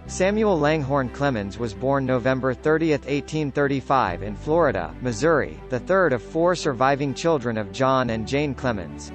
Samuel Langhorne Clemens was born November 30, 1835 in Florida, Missouri, the third of four surviving children of John and Jane Clemens.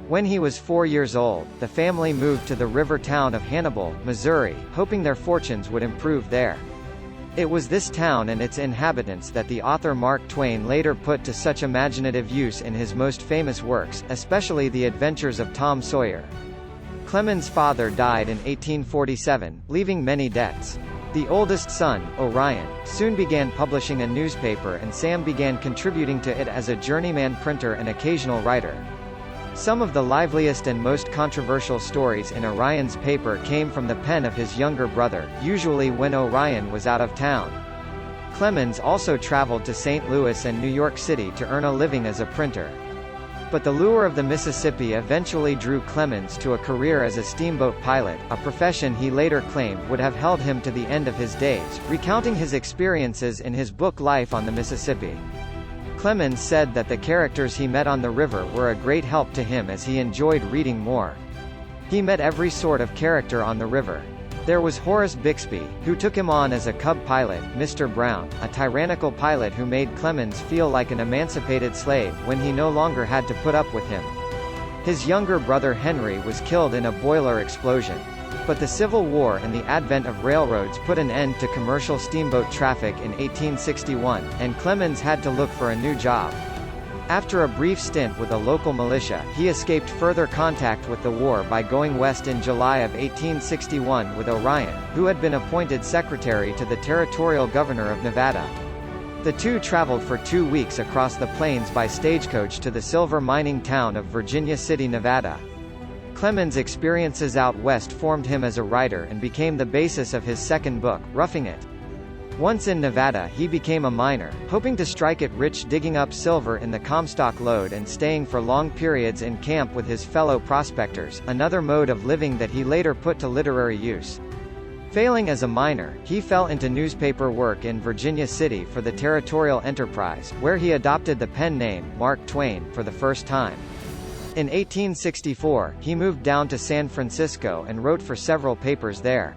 When he was 4 years old, the family moved to the river town of Hannibal, Missouri, hoping their fortunes would improve there. It was this town and its inhabitants that the author Mark Twain later put to such imaginative use in his most famous works, especially The Adventures of Tom Sawyer. Clemens' father died in 1847, leaving many debts. The oldest son, Orion, soon began publishing a newspaper and Sam began contributing to it as a journeyman printer and occasional writer. Some of the liveliest and most controversial stories in Orion's paper came from the pen of his younger brother, usually when Orion was out of town. Clemens also traveled to St. Louis and New York City to earn a living as a printer. But the lure of the Mississippi eventually drew Clemens to a career as a steamboat pilot, a profession he later claimed would have held him to the end of his days, recounting his experiences in his book Life on the Mississippi. Clemens said that the characters he met on the river were a great help to him as he enjoyed reading more. He met every sort of character on the river. There was Horace Bixby, who took him on as a cub pilot, Mr. Brown, a tyrannical pilot who made Clemens feel like an emancipated slave when he no longer had to put up with him. His younger brother Henry was killed in a boiler explosion. But the Civil War and the advent of railroads put an end to commercial steamboat traffic in 1861, and Clemens had to look for a new job. After a brief stint with a local militia, he escaped further contact with the war by going west in July of 1861 with Orion, who had been appointed secretary to the territorial governor of Nevada. The two traveled for 2 weeks across the plains by stagecoach to the silver mining town of Virginia City, Nevada. Clemens' experiences out west formed him as a writer and became the basis of his second book, Roughing It. Once in Nevada he became a miner, hoping to strike it rich digging up silver in the Comstock lode and staying for long periods in camp with his fellow prospectors, another mode of living that he later put to literary use. Failing as a miner, he fell into newspaper work in Virginia City for the Territorial Enterprise, where he adopted the pen name, Mark Twain, for the first time. In 1864, he moved down to San Francisco and wrote for several papers there.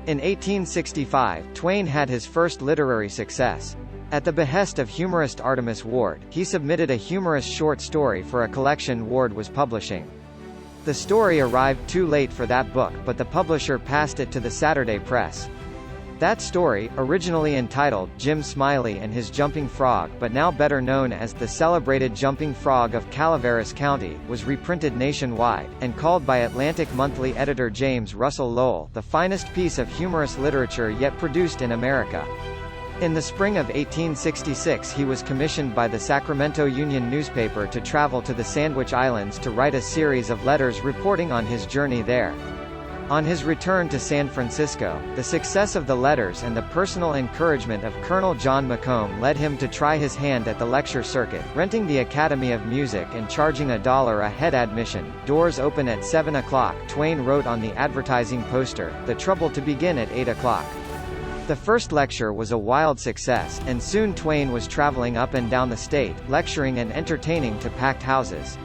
In 1865, Twain had his first literary success. At the behest of humorist Artemus Ward, he submitted a humorous short story for a collection Ward was publishing. The story arrived too late for that book, but the publisher passed it to the Saturday Press. That story, originally entitled Jim Smiley and His Jumping Frog but now better known as The Celebrated Jumping Frog of Calaveras County, was reprinted nationwide, and called by Atlantic Monthly editor James Russell Lowell the finest piece of humorous literature yet produced in America. In the spring of 1866 he was commissioned by the Sacramento Union newspaper to travel to the Sandwich Islands to write a series of letters reporting on his journey there. On his return to San Francisco, the success of the letters and the personal encouragement of Colonel John Macomb led him to try his hand at the lecture circuit, renting the Academy of Music and charging $1 a head admission. Doors open at 7 o'clock, Twain wrote on the advertising poster, the trouble to begin at 8 o'clock. The first lecture was a wild success, and soon Twain was traveling up and down the state, lecturing and entertaining to packed houses.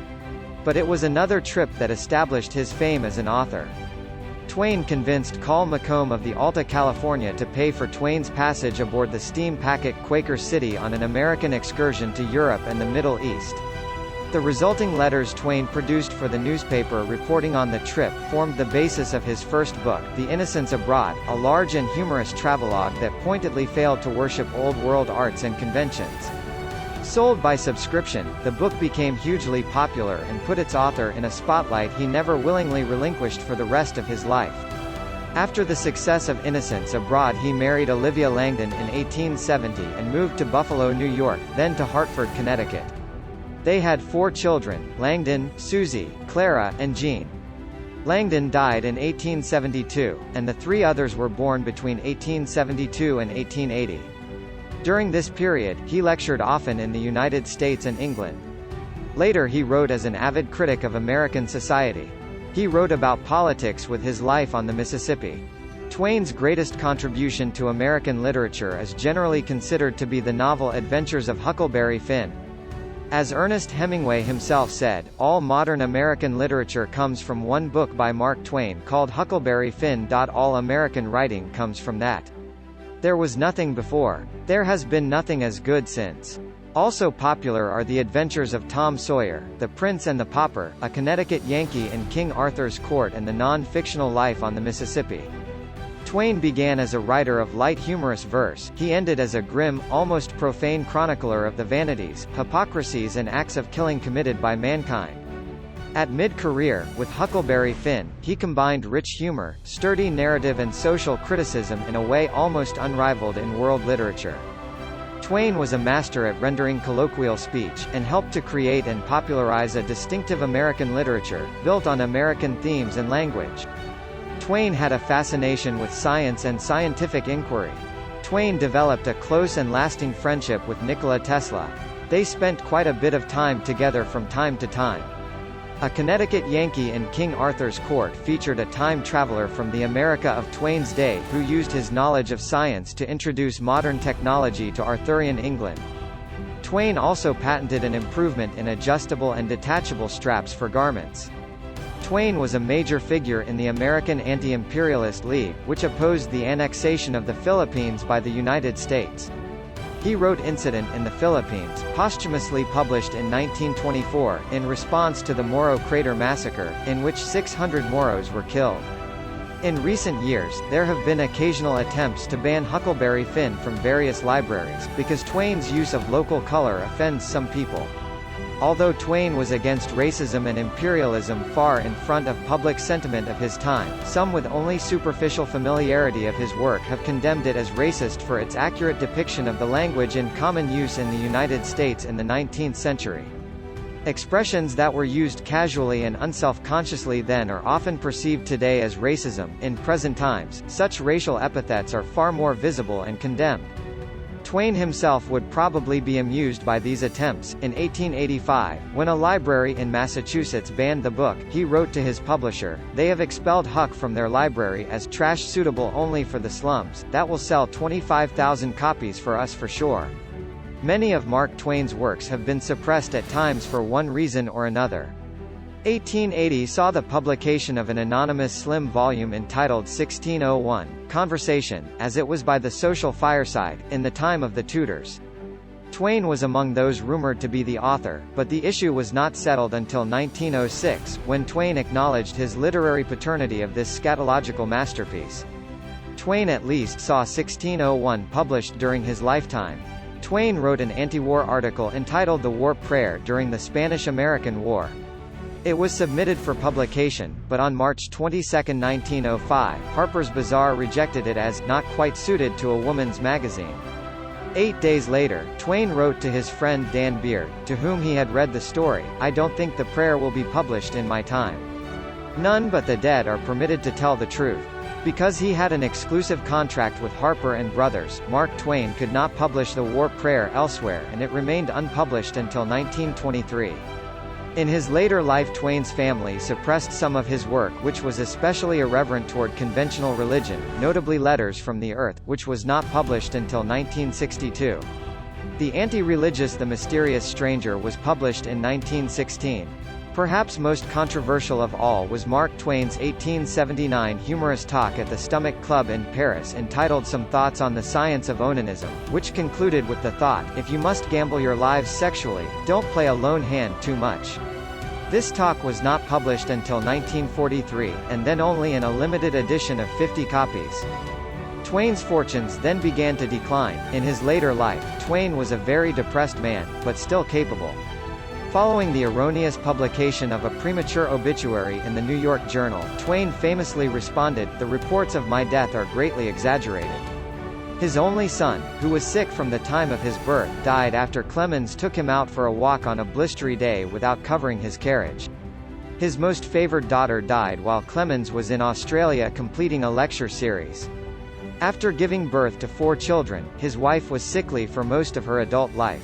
But it was another trip that established his fame as an author. Twain convinced Col Macomb of the Alta California to pay for Twain's passage aboard the steam packet Quaker City on an American excursion to Europe and the Middle East. The resulting letters Twain produced for the newspaper reporting on the trip formed the basis of his first book, The Innocents Abroad, a large and humorous travelogue that pointedly failed to worship Old World arts and conventions. Sold by subscription, the book became hugely popular and put its author in a spotlight he never willingly relinquished for the rest of his life. After the success of Innocents Abroad he married Olivia Langdon in 1870 and moved to Buffalo, New York, then to Hartford, Connecticut. They had 4 children, Langdon, Susie, Clara, and Jean. Langdon died in 1872, and the 3 others were born between 1872 and 1880. During this period, he lectured often in the United States and England. Later he wrote as an avid critic of American society. He wrote about politics with his Life on the Mississippi. Twain's greatest contribution to American literature is generally considered to be the novel Adventures of Huckleberry Finn. As Ernest Hemingway himself said, all modern American literature comes from one book by Mark Twain called Huckleberry Finn. All American writing comes from that. There was nothing before. There has been nothing as good since. Also popular are The Adventures of Tom Sawyer, The Prince and the Pauper, A Connecticut Yankee in King Arthur's Court, and the non-fictional Life on the Mississippi. Twain began as a writer of light humorous verse. He ended as a grim, almost profane chronicler of the vanities, hypocrisies and acts of killing committed by mankind. At mid-career, with Huckleberry Finn, he combined rich humor, sturdy narrative and social criticism in a way almost unrivaled in world literature. Twain was a master at rendering colloquial speech, and helped to create and popularize a distinctive American literature, built on American themes and language. Twain had a fascination with science and scientific inquiry. Twain developed a close and lasting friendship with Nikola Tesla. They spent quite a bit of time together from time to time. A Connecticut Yankee in King Arthur's Court featured a time traveler from the America of Twain's day who used his knowledge of science to introduce modern technology to Arthurian England. Twain also patented an improvement in adjustable and detachable straps for garments. Twain was a major figure in the American Anti-Imperialist League, which opposed the annexation of the Philippines by the United States. He wrote Incident in the Philippines, posthumously published in 1924, in response to the Moro Crater Massacre, in which 600 Moros were killed. In recent years, there have been occasional attempts to ban Huckleberry Finn from various libraries, because Twain's use of local color offends some people. Although Twain was against racism and imperialism far in front of public sentiment of his time, some with only superficial familiarity of his work have condemned it as racist for its accurate depiction of the language in common use in the United States in the 19th century. Expressions that were used casually and unself-consciously then are often perceived today as racism. In present times, such racial epithets are far more visible and condemned. Twain himself would probably be amused by these attempts. In 1885, when a library in Massachusetts banned the book, he wrote to his publisher, "They have expelled Huck from their library as trash suitable only for the slums. That will sell 25,000 copies for us for sure." Many of Mark Twain's works have been suppressed at times for one reason or another. 1880 saw the publication of an anonymous slim volume entitled 1601, Conversation, as it was by the social fireside, in the time of the Tudors. Twain was among those rumored to be the author, but the issue was not settled until 1906, when Twain acknowledged his literary paternity of this scatological masterpiece. Twain at least saw 1601 published during his lifetime. Twain wrote an anti-war article entitled The War Prayer during the Spanish-American War. It was submitted for publication, but on March 22, 1905, Harper's Bazaar rejected it as not quite suited to a woman's magazine. 8 days later, Twain wrote to his friend Dan Beard, to whom he had read the story, "I don't think the prayer will be published in my time. None but the dead are permitted to tell the truth." Because he had an exclusive contract with Harper and Brothers, Mark Twain could not publish The War Prayer elsewhere, and it remained unpublished until 1923. In his later life, Twain's family suppressed some of his work which was especially irreverent toward conventional religion, notably Letters from the Earth, which was not published until 1962. The anti-religious The Mysterious Stranger was published in 1916. Perhaps most controversial of all was Mark Twain's 1879 humorous talk at the Stomach Club in Paris entitled Some Thoughts on the Science of Onanism, which concluded with the thought, "If you must gamble your lives sexually, don't play a lone hand too much." This talk was not published until 1943, and then only in a limited edition of 50 copies. Twain's fortunes then began to decline. In his later life, Twain was a very depressed man, but still capable. Following the erroneous publication of a premature obituary in the New York Journal, Twain famously responded, "The reports of my death are greatly exaggerated." His only son, who was sick from the time of his birth, died after Clemens took him out for a walk on a blistery day without covering his carriage. His most favored daughter died while Clemens was in Australia completing a lecture series. After giving birth to 4 children, his wife was sickly for most of her adult life.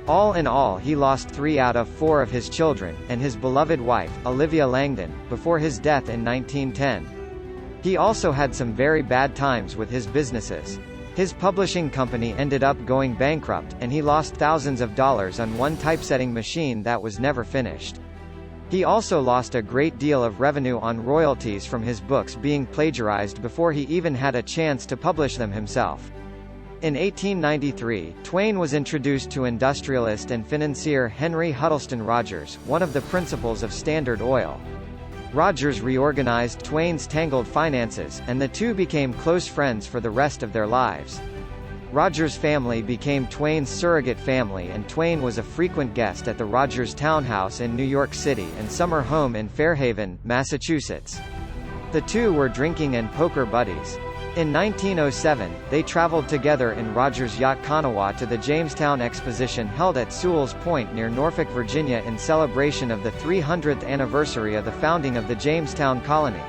All in all, he lost 3 out of 4 of his children, and his beloved wife, Olivia Langdon, before his death in 1910. He also had some very bad times with his businesses. His publishing company ended up going bankrupt, and he lost thousands of dollars on one typesetting machine that was never finished. He also lost a great deal of revenue on royalties from his books being plagiarized before he even had a chance to publish them himself. In 1893, Twain was introduced to industrialist and financier Henry Huddleston Rogers, one of the principals of Standard Oil. Rogers reorganized Twain's tangled finances, and the two became close friends for the rest of their lives. Rogers' family became Twain's surrogate family, and Twain was a frequent guest at the Rogers townhouse in New York City and summer home in Fairhaven, Massachusetts. The two were drinking and poker buddies. In 1907, they traveled together in Rogers' yacht Kanawha to the Jamestown Exposition held at Sewell's Point near Norfolk, Virginia in celebration of the 300th anniversary of the founding of the Jamestown colony.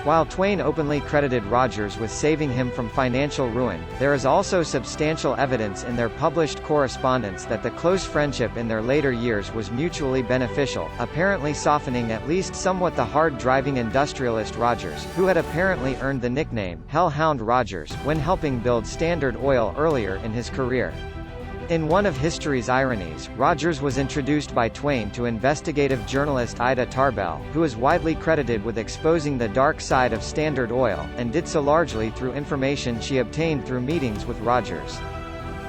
While Twain openly credited Rogers with saving him from financial ruin, there is also substantial evidence in their published correspondence that the close friendship in their later years was mutually beneficial, apparently softening at least somewhat the hard-driving industrialist Rogers, who had apparently earned the nickname Hellhound Rogers when helping build Standard Oil earlier in his career. In one of history's ironies, Rogers was introduced by Twain to investigative journalist Ida Tarbell, who is widely credited with exposing the dark side of Standard Oil, and did so largely through information she obtained through meetings with Rogers.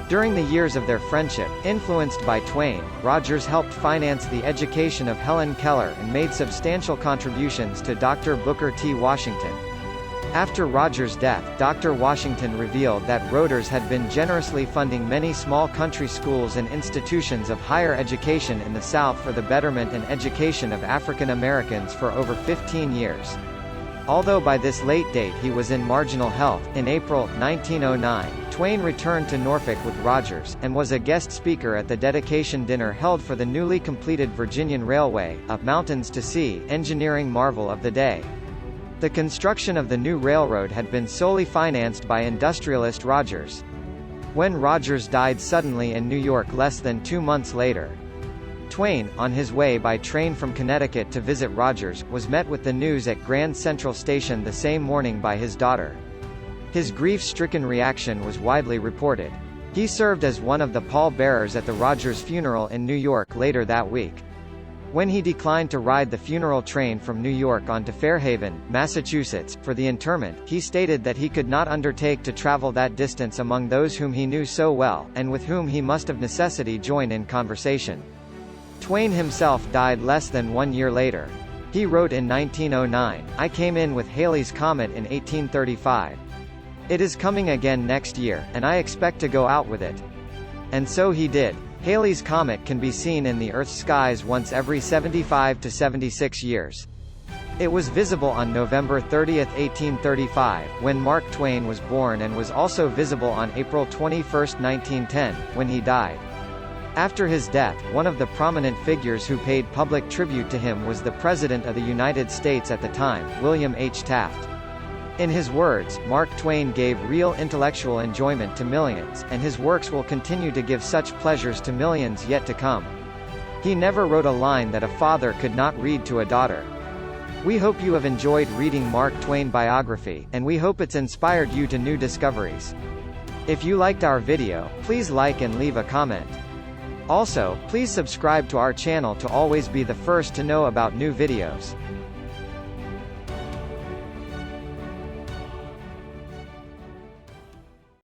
During the years of their friendship, influenced by Twain, Rogers helped finance the education of Helen Keller and made substantial contributions to Dr. Booker T. Washington. After Rogers' death, Dr. Washington revealed that Rogers had been generously funding many small country schools and institutions of higher education in the South for the betterment and education of African Americans for over 15 years. Although by this late date he was in marginal health, in April 1909, Twain returned to Norfolk with Rogers, and was a guest speaker at the dedication dinner held for the newly completed Virginian Railway, a mountains-to-sea engineering marvel of the day. The construction of the new railroad had been solely financed by industrialist Rogers. When Rogers died suddenly in New York less than 2 months later, Twain, on his way by train from Connecticut to visit Rogers, was met with the news at Grand Central Station the same morning by his daughter. His grief-stricken reaction was widely reported. He served as one of the pallbearers at the Rogers funeral in New York later that week. When he declined to ride the funeral train from New York on to Fairhaven, Massachusetts, for the interment, he stated that he could not undertake to travel that distance among those whom he knew so well, and with whom he must of necessity join in conversation. Twain himself died less than 1 year later. He wrote in 1909, "I came in with Halley's Comet in 1835. It is coming again next year, and I expect to go out with it." And so he did. Halley's Comet can be seen in the Earth's skies once every 75 to 76 years. It was visible on November 30, 1835, when Mark Twain was born, and was also visible on April 21, 1910, when he died. After his death, one of the prominent figures who paid public tribute to him was the President of the United States at the time, William H. Taft. In his words, Mark Twain gave real intellectual enjoyment to millions, and his works will continue to give such pleasures to millions yet to come. He never wrote a line that a father could not read to a daughter. We hope you have enjoyed reading Mark Twain biography, and we hope it's inspired you to new discoveries. If you liked our video, please like and leave a comment. Also, please subscribe to our channel to always be the first to know about new videos.